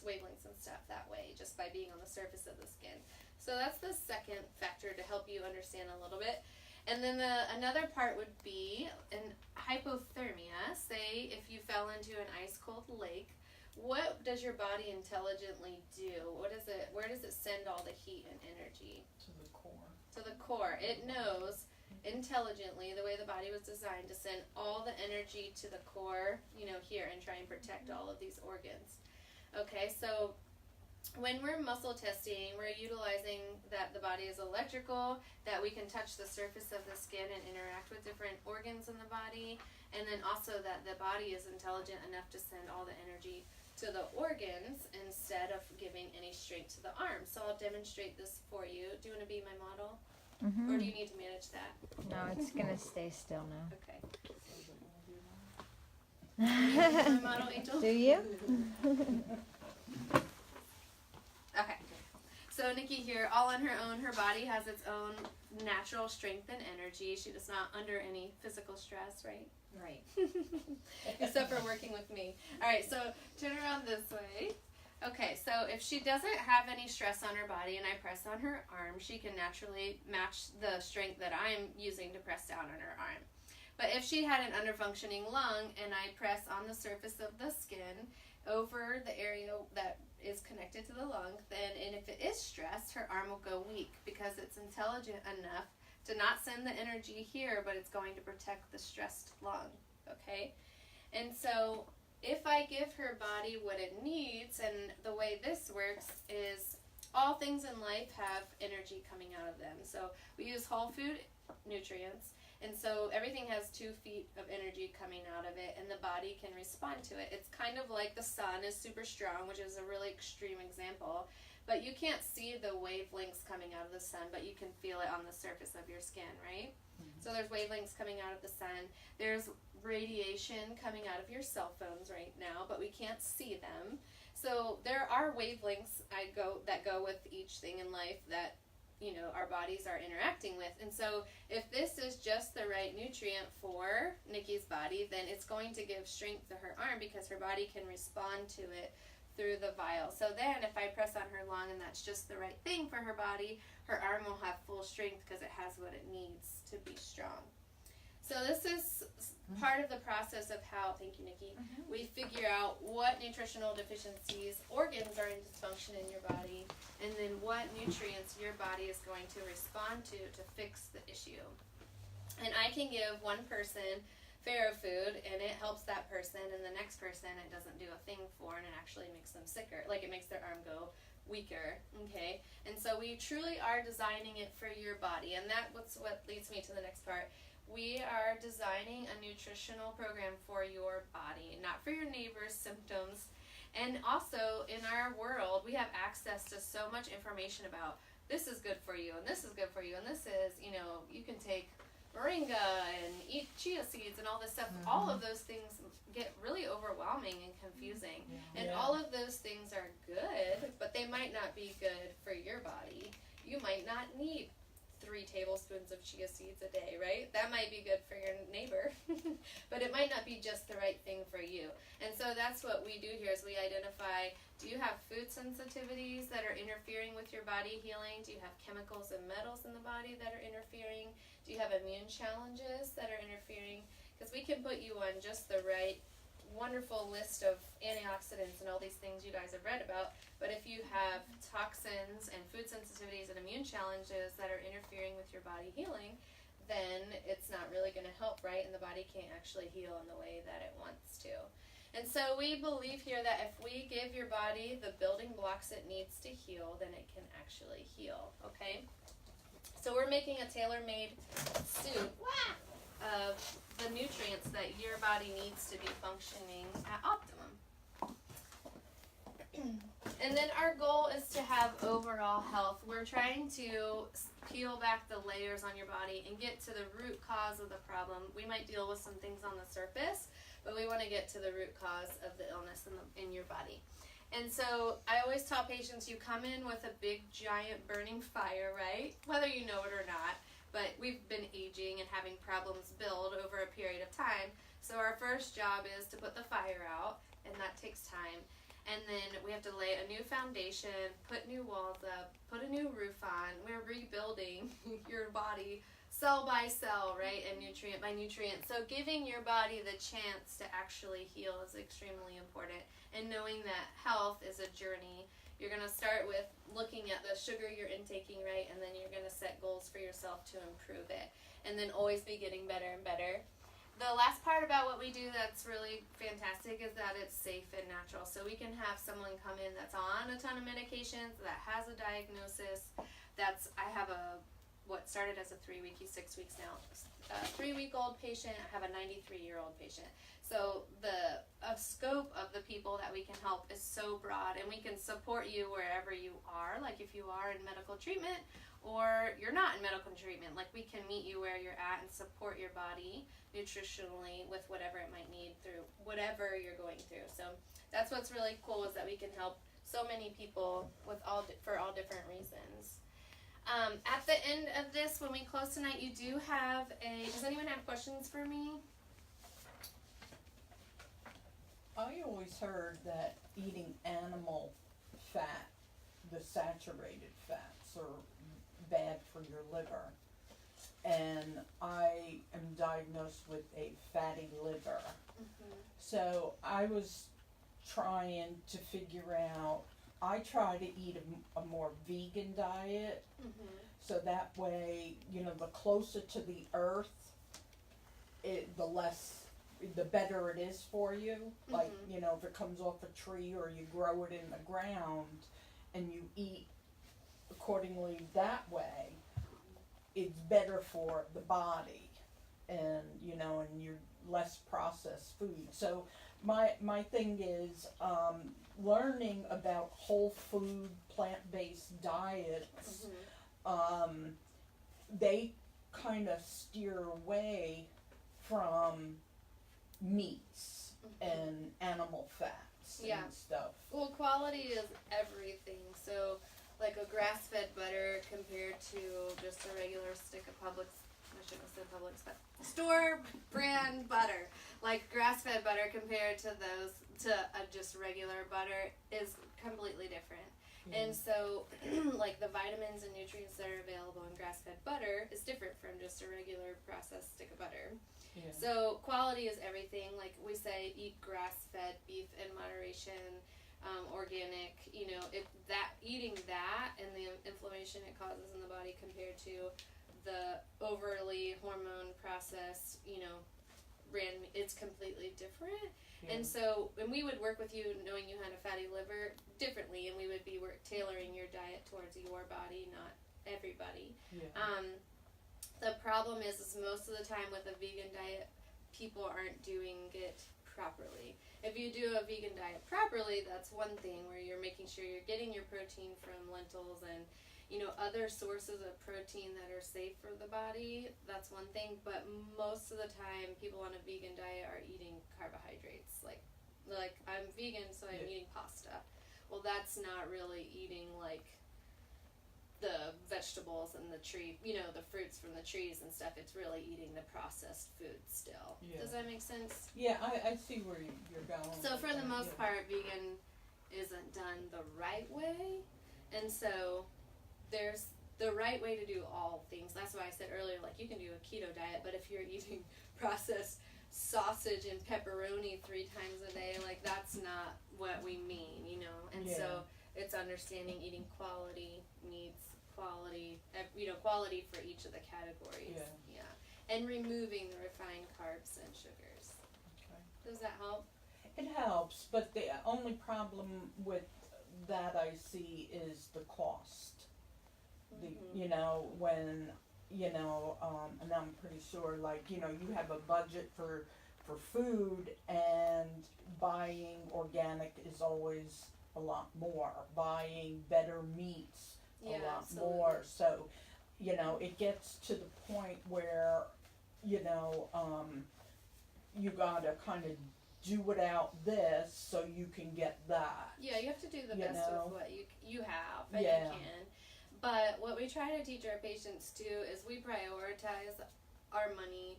S1: wavelengths and stuff that way just by being on the surface of the skin. So that's the second factor to help you understand a little bit. And then another part would be an hypothermia. Say if you fell into an ice cold lake, what does your body intelligently do? Where does it send all the heat and energy?
S2: To the core.
S1: To the core. It knows intelligently, the way the body was designed, to send all the energy to the core, here, and try and protect all of these organs. Okay, so when we're muscle testing, we're utilizing that the body is electrical, that we can touch the surface of the skin and interact with different organs in the body, and then also that the body is intelligent enough to send all the energy to the organs instead of giving any strength to the arms. So I'll demonstrate this for you. Do you want to be my model? Mm-hmm. Or do you need to manage that?
S5: No, it's going to stay still now.
S1: Okay. My model, Angel?
S5: Do you?
S1: Okay. So so Nikki here, all on her own, her body has its own natural strength and energy. She is not under any physical stress, right?
S6: Right.
S1: Except for working with me. All right, so turn around this way. Okay, so if she doesn't have any stress on her body and I press on her arm, she can naturally match the strength that I'm using to press down on her arm. But if she had an underfunctioning lung and I press on the surface of the skin over the area that is connected to the lung, then, and if it is stress, her arm will go weak because it's intelligent enough to not send the energy here, but it's going to protect the stressed lung, okay? And so if I give her body what it needs, and the way this works is all things in life have energy coming out of them. So we use whole food nutrients, and so everything has 2 feet of energy coming out of it, and the body can respond to it. It's kind of like the sun is super strong, which is a really extreme example, but you can't see the wavelengths coming out of the sun, but you can feel it on the surface of your skin, right? Mm-hmm. So there's wavelengths coming out of the sun. There's radiation coming out of your cell phones right now, but we can't see them. So there are wavelengths that go with each thing in life that, you know, our bodies are interacting with. And so if this is just the right nutrient for Nikki's body, then it's going to give strength to her arm because her body can respond to it through the vial. So then if I press on her lung and that's just the right thing for her body, her arm will have full strength because it has what it needs to be strong. So this is part of the process of how, thank you Nikki, we figure out what nutritional deficiencies, organs are in dysfunction in your body, and then what nutrients your body is going to respond to fix the issue. And I can give one person Pharaoh food and it helps that person, and the next person it doesn't do a thing for, and it actually makes them sicker. Like it makes their arm go weaker, okay? And so we truly are designing it for your body, and that's what leads me to the next part. We are designing a nutritional program for your body, not for your neighbor's symptoms. And also in our world, we have access to so much information about this is good for you, and this is good for you, and this is, you know, you can take moringa and eat chia seeds and all this stuff. All of those things get really overwhelming and confusing. And all of those things are good, but they might not be good for your body. You might not need 3 tablespoons of chia seeds a day, right? That might be good for your neighbor, but it might not be just the right thing for you. And so that's what we do here is we identify, do you have food sensitivities that are interfering with your body healing? Do you have chemicals and metals in the body that are interfering? Do you have immune challenges that are interfering? Because we can put you on just the right wonderful list of antioxidants and all these things you guys have read about, but if you have toxins and food sensitivities and immune challenges that are interfering with your body healing, then it's not really going to help, right? And the body can't actually heal in the way that it wants to. And so we believe here that if we give your body the building blocks it needs to heal, then it can actually heal, okay? So we're making a tailor-made suit of the nutrients that your body needs to be functioning at optimum. And then our goal is to have overall health. We're trying to peel back the layers on your body and get to the root cause of the problem. We might deal with some things on the surface, but we want to get to the root cause of the illness in your body. And so I always tell patients, you come in with a big, giant, burning fire, right? Whether you know it or not. But we've been aging and having problems build over a period of time. So our first job is to put the fire out, and that takes time. And then we have to lay a new foundation, put new walls up, put a new roof on. We're rebuilding your body cell by cell, right, and nutrient by nutrient. So giving your body the chance to actually heal is extremely important. And knowing that health is a journey. You're going to start with looking at the sugar you're intaking, right, and then you're going to set goals for yourself to improve it, and then always be getting better and better. The last part about what we do that's really fantastic is that it's safe and natural. So we can have someone come in that's on a ton of medications, that has a diagnosis. I have what started as a 3-week, he's 6 weeks now, a 3-week-old patient. I have a 93-year-old patient. So the scope of the people that we can help is so broad, and we can support you wherever you are, like if you are in medical treatment or you're not in medical treatment, like we can meet you where you're at and support your body nutritionally with whatever it might need through whatever you're going through. So that's what's really cool is that we can help so many people with for all different reasons. At the end of this, when we close tonight, you do have does anyone have questions for me?
S3: I always heard that eating animal fat, the saturated fats, are bad for your liver. And I am diagnosed with a fatty liver.
S1: Mm-hmm.
S3: So I was trying to figure out, I try to eat a more vegan diet.
S1: Mm-hmm.
S3: So that way, the closer to the earth, the better it is for you. Like, if it comes off a tree or you grow it in the ground and you eat accordingly that way, it's better for the body and, and your less processed food. So my thing is, learning about whole food, plant-based diets, they kind of steer away from meats and animal fats and stuff.
S1: Well, quality is everything. So, like a grass-fed butter compared to just a regular stick of Publix, I shouldn't have said Publix, but store brand butter. Like grass-fed butter compared to just regular butter is completely different. And so, like the vitamins and nutrients that are available in grass-fed butter is different from just a regular processed stick of butter.
S3: Yeah.
S1: So quality is everything. Like we say, eat grass-fed beef in moderation, organic. Eating that and the inflammation it causes in the body compared to the overly hormone processed, it's completely different.
S3: Yeah.
S1: And so, we would work with you knowing you had a fatty liver differently, and we would be tailoring your diet towards your body, not everybody.
S3: Yeah.
S1: The problem is most of the time with a vegan diet, people aren't doing it properly. If you do a vegan diet properly, that's one thing where you're making sure you're getting your protein from lentils and other sources of protein that are safe for the body. That's one thing, but most of the time people on a vegan diet are eating carbohydrates. Like I'm vegan, so I'm eating pasta. Well, that's not really eating like the vegetables and the fruits from the trees and stuff. It's really eating the processed food still.
S3: Yeah.
S1: Does that make sense?
S3: Yeah, I see where you're going.
S1: So for the
S3: with that,
S1: most part, vegan isn't done the right way. And so there's the right way to do all things. That's why I said earlier, like you can do a keto diet, but if you're eating processed sausage and pepperoni 3 times a day, like that's not what we mean, And so it's understanding eating quality needs quality, quality for each of the categories. Yeah. And removing the refined carbs and sugars.
S3: Okay.
S1: Does that help?
S3: It helps, but the only problem with that I see is the cost. When and I'm pretty sure, like, you have a budget for food, and buying organic is always a lot more. Buying better meats a lot
S1: absolutely.
S3: more. So, it gets to the point where, you gotta kind of do without this so you can get that.
S1: Yeah, you have to do the best with what you have and
S3: Yeah.
S1: you can. But what we try to teach our patients too is we prioritize our money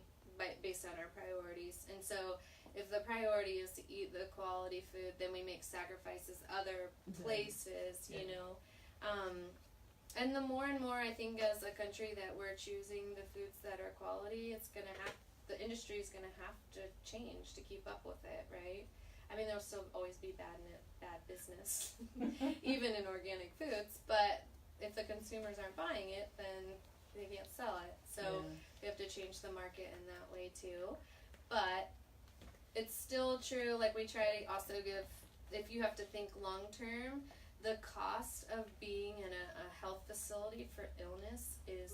S1: based on our priorities. And so if the priority is to eat the quality food, then we make sacrifices other places, and the more and more I think as a country that we're choosing the foods that are quality, the industry is gonna have to change to keep up with it, right? I mean, there'll still always be bad business, even in organic foods, but if the consumers aren't buying it, then they can't sell it. So we have to change the market in that way too. But it's still true, like we try to also give, if you have to think long term, the cost of being in a health facility for illness is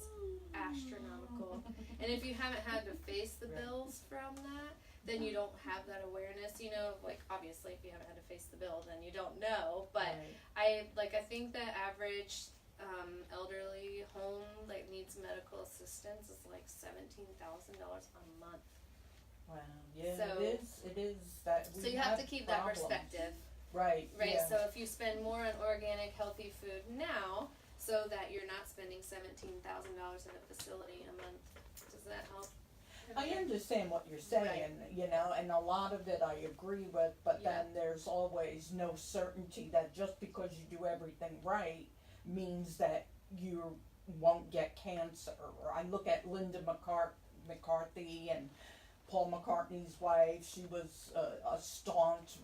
S1: astronomical. And if you haven't had to face the bills from that, then you don't have that awareness, like obviously if you haven't had to face the bill, then you don't know. But I think the average elderly home that needs medical assistance is like $17,000 a month.
S3: Wow. Yeah.
S1: So-
S3: it is that.
S1: So you have to keep that perspective.
S3: Right.
S1: right?
S3: Yeah.
S1: So if you spend more on organic, healthy food now, so that you're not spending $17,000 in a facility a month, does that help?
S3: I understand what you're saying, you know, and a lot of it I agree with, but
S1: Yeah.
S3: then there's always no certainty that just because you do everything right means that you won't get cancer. Or I look at Linda McCarthy and Paul McCartney's wife. She was a staunch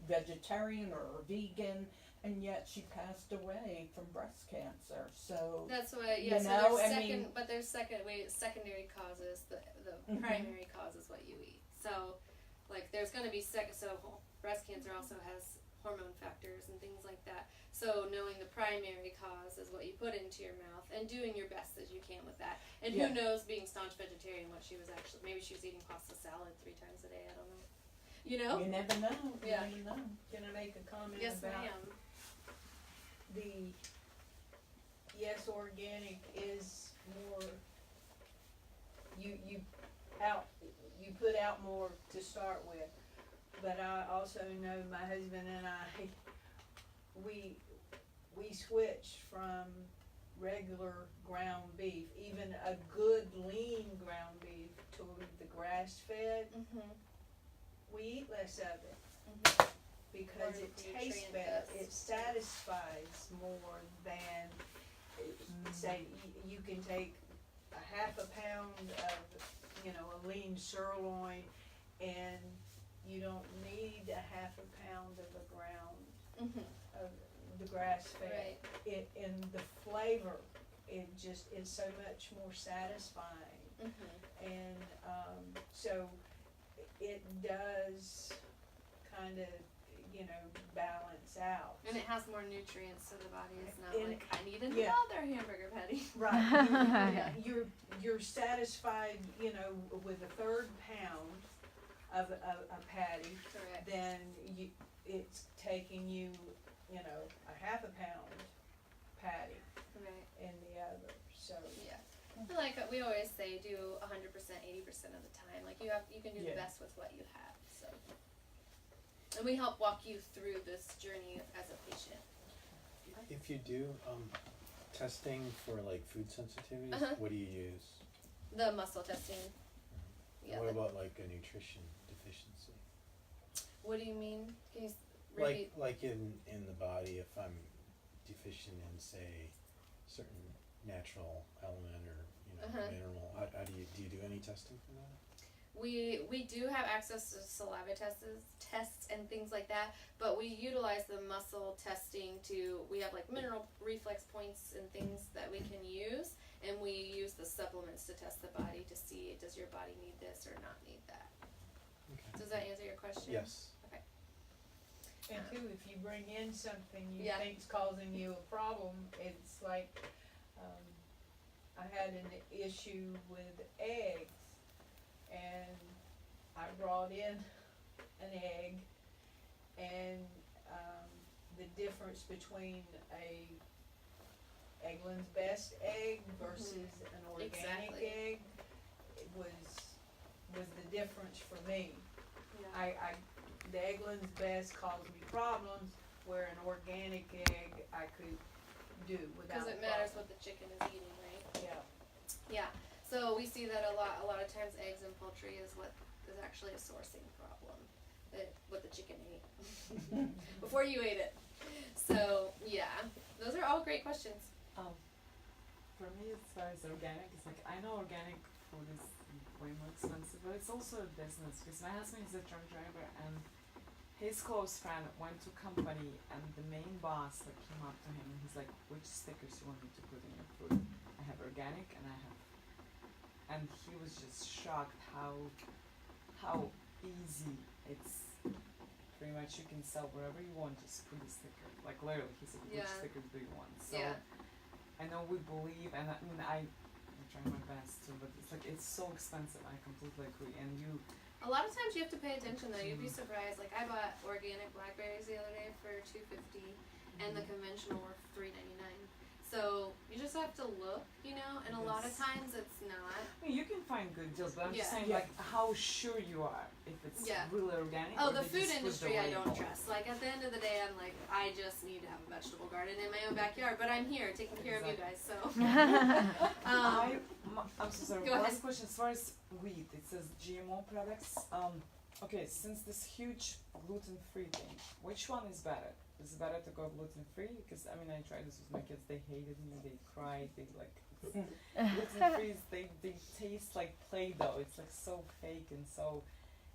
S3: vegetarian or vegan, and yet she passed away from breast cancer. So
S1: That's why,
S3: You
S1: yeah. So
S3: know,
S1: there's
S3: I mean-
S1: secondary causes. The
S3: Mhm.
S1: primary cause is what you eat. So, like, there's going to be so breast cancer also has hormone factors and things like that. So knowing the primary cause is what you put into your mouth and doing your best as you can with that. And
S3: Yeah.
S1: who knows, being staunch vegetarian, what she was actually, maybe she was eating pasta salad 3 times a day. I don't know. You know?
S3: you never know. You
S1: Yeah.
S3: never know.
S6: Can I make a comment
S1: Yes,
S6: about
S1: ma'am.
S6: the, yes, organic is more, you put out more to start with, but I also know my husband and I, we switched from regular ground beef, even a good lean ground beef, to the grass fed.
S1: Mm-hmm.
S6: We eat less of it.
S1: Mhm.
S6: Because
S1: Or
S6: it tastes
S1: nutrient
S6: better,
S1: dense.
S6: it satisfies more than, say, you can take a half a pound of, a lean sirloin, and you don't need a half a pound of a ground
S1: Mm-hmm.
S6: of the grass fed.
S1: Right.
S6: And the flavor, it's so much more satisfying.
S1: Mm-hmm.
S6: And, so it does kind of, balance out.
S1: And it has more nutrients, so the body is not
S6: And-
S1: like, I need
S6: yeah.
S1: another hamburger patty.
S6: Right. You're satisfied, with a third pound of a patty,
S1: Correct.
S6: then it's taking you, a half a pound patty
S1: Right.
S6: in the other, so.
S1: Yeah. And like we always say, do 100%, 80% of the time. Like you can do the
S3: Yeah.
S1: best with what you have. So, and we help walk you through this journey as a patient.
S7: If you do testing for like food sensitivities,
S1: Uh-huh.
S7: what do you use?
S1: The muscle testing. Yeah.
S7: What about like a nutrition deficiency?
S1: What do you mean? Can you repeat?
S7: Like in the body, if I'm deficient in say certain natural element or
S1: Uh-huh.
S7: mineral, how do you do any testing for that?
S1: We do have access to saliva tests and things like that, but we utilize the muscle testing we have like mineral reflex points and things that we can use, and we use the supplements to test the body to see, does your body need this or not need that.
S7: Okay.
S1: Does that answer your question?
S7: Yes.
S6: And too, if you bring in something you
S1: Yeah.
S6: think's causing you a problem, it's like, I had an issue with eggs, and I brought in an egg, and, the difference between a Eggland's Best egg versus an organic
S1: Exactly.
S6: egg, it was the difference for me.
S1: Yeah.
S6: The Eggland's Best caused me problems, where an organic egg I could do without
S1: Because it matters what the chicken is eating, right?
S6: Yeah.
S1: Yeah. So we see that a lot of times eggs and poultry is what is actually a sourcing problem. What the chicken ate before you ate it. So yeah, those are all great questions.
S2: For me, as far as organic, it's like I know organic food is way more expensive, but it's also a business because my husband is a truck driver and his close friend went to company and the main boss like came up to him and he's like, which stickers you want me to put in your food? I have organic and I have, and he was just shocked how easy it's. Pretty much you can sell whatever you want, just put the sticker. Like literally, he said, which
S1: Yeah.
S2: stickers do you want? So
S1: Yeah.
S2: I know we believe, and I'm trying my best to, but it's like it's so expensive. I completely agree. And you,
S1: A lot of times you have to pay attention though. You'd be surprised. Like I bought organic blackberries the other day for $2.50, and the conventional were $3.99. So you just have to look, you know, and a lot of
S2: Yes.
S1: times it's not.
S2: I mean, you can find good deals, but I'm just
S1: Yeah.
S2: saying,
S3: Yeah.
S2: like, how sure you are if it's
S1: Yeah.
S2: really organic.
S1: Oh,
S2: or
S1: the
S2: they
S1: food
S2: just put the
S1: industry I don't
S2: label.
S1: trust. Like at the end of the day, I'm like, I just need to have a vegetable garden in my own backyard. But I'm here taking care of you guys, so.
S2: I'm so sorry.
S1: Go
S2: Last
S1: ahead.
S2: question. As far as wheat, it says GMO products. Okay, since this huge gluten-free thing, which one is better? Is it better to go gluten-free? Because I mean, I tried this with my kids. They hated me. They cried. They like gluten-free. They taste like Play-Doh. It's like so fake and so.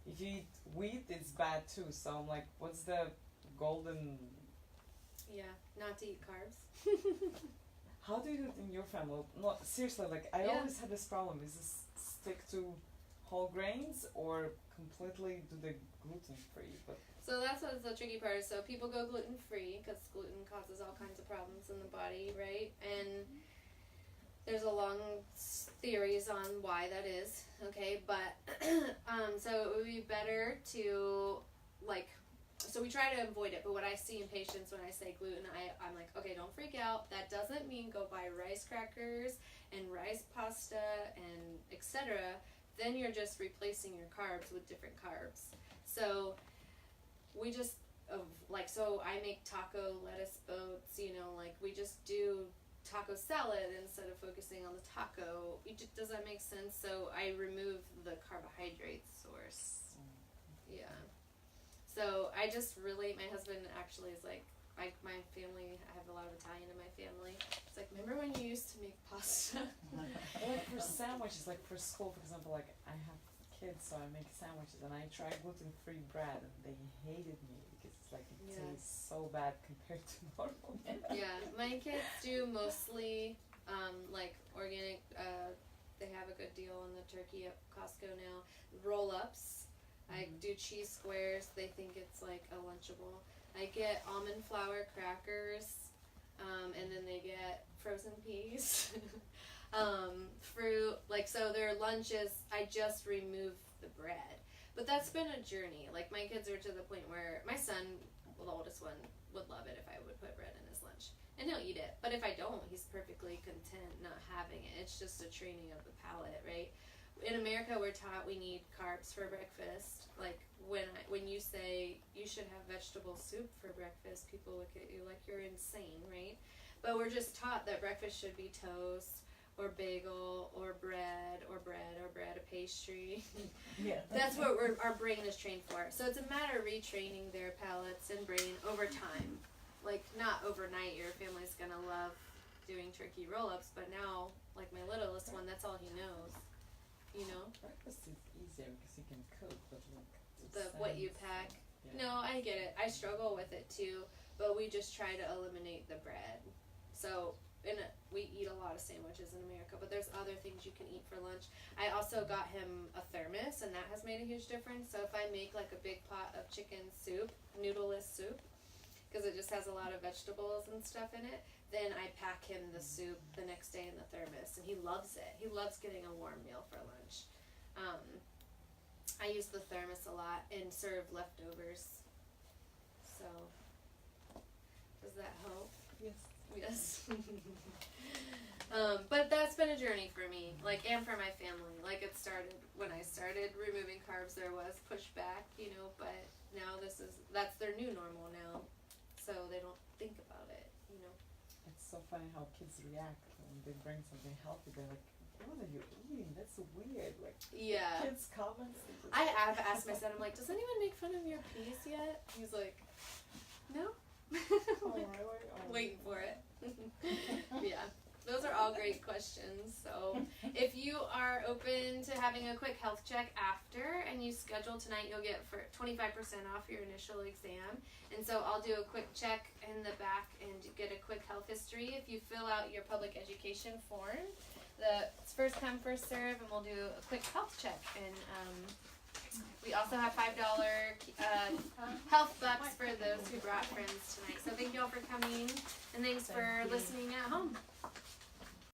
S2: If you eat wheat, it's bad too. So I'm like, what's the golden?
S1: Yeah, not to eat carbs.
S2: How do you do it in your family? No, seriously, like I
S1: Yeah.
S2: always had this problem. Is this stick to whole grains or completely do the gluten free? But
S1: So that's what's the tricky part. So people go gluten free because gluten causes all kinds of problems in the body, right? And there's a long theories on why that is. Okay, but so it would be better to like. So we try to avoid it, but what I see in patients when I say gluten, I'm like, okay, don't freak out. That doesn't mean go buy rice crackers and rice pasta and etc. Then you're just replacing your carbs with different carbs. So we just so I make taco lettuce boats, you know, like we just do taco salad instead of focusing on the taco. Does that make sense? So I remove the carbohydrate source. Yeah. So I just really, my husband actually is like, my family, I have a lot of Italian in my family. It's like, remember when you used to make pasta?
S2: like for sandwiches, like for school, for example, like I have kids, so I make sandwiches and I try gluten free bread and they hated me because it's like it
S1: Yeah.
S2: tastes so bad compared to normal.
S1: Yeah, my kids do mostly like organic. They have a good deal on the turkey at Costco now. Roll-ups. I do cheese squares. They think it's like a Lunchable. I get almond flour crackers, and then they get frozen peas, fruit. Like so, their lunches. I just remove the bread, but that's been a journey. Like my kids are to the point where my son, the oldest one, would love it if I would put bread in his lunch, and he'll eat it. But if I don't, he's perfectly content not having it. It's just a training of the palate, right? In America, we're taught we need carbs for breakfast. Like when you say you should have vegetable soup for breakfast, people look at you like you're insane, right? But we're just taught that breakfast should be toast or bagel or bread, a pastry.
S3: Yeah.
S1: That's what our brain is trained for. So it's a matter of retraining their palates and brain over time. Like not overnight, your family's gonna love doing turkey roll-ups, but now, like my littlest one, that's all he knows. You know,
S2: Breakfast is easier because you can cook, but like
S1: what you pack. No, I get it. I struggle with it too, but we just try to eliminate the bread. So we eat a lot of sandwiches in America, but there's other things you can eat for lunch. I also got him a thermos, and that has made a huge difference. So if I make like a big pot of chicken soup, noodleless soup, because it just has a lot of vegetables and stuff in it, then I pack him the soup the next day in the thermos, and he loves it. He loves getting a warm meal for lunch. I use the thermos a lot and serve leftovers. So, does that help?
S2: Yes.
S1: Yes. But that's been a journey for me, like, and for my family. Like, it started when I started removing carbs. There was pushback, you know, but now that's their new normal now, so they don't think about it, you know.
S2: It's so funny how kids react when they bring something healthy. They're like, "What are you eating? That's weird." Like
S1: Yeah.
S2: kids' comments.
S1: I have asked my son, I'm like, does anyone make fun of your peas yet? He's like, no.
S2: Oh, really? Oh.
S1: Waiting for it. Yeah. Those are all great questions. So if you are open to having a quick health check after and you schedule tonight, you'll get for 25% off your initial exam. And so I'll do a quick check in the back and get a quick health history. If you fill out your public education form, it's first come, first serve, and we'll do a quick health check. And we also have $5 health bucks for those who brought friends tonight. So thank you all for coming, and thanks for listening at home.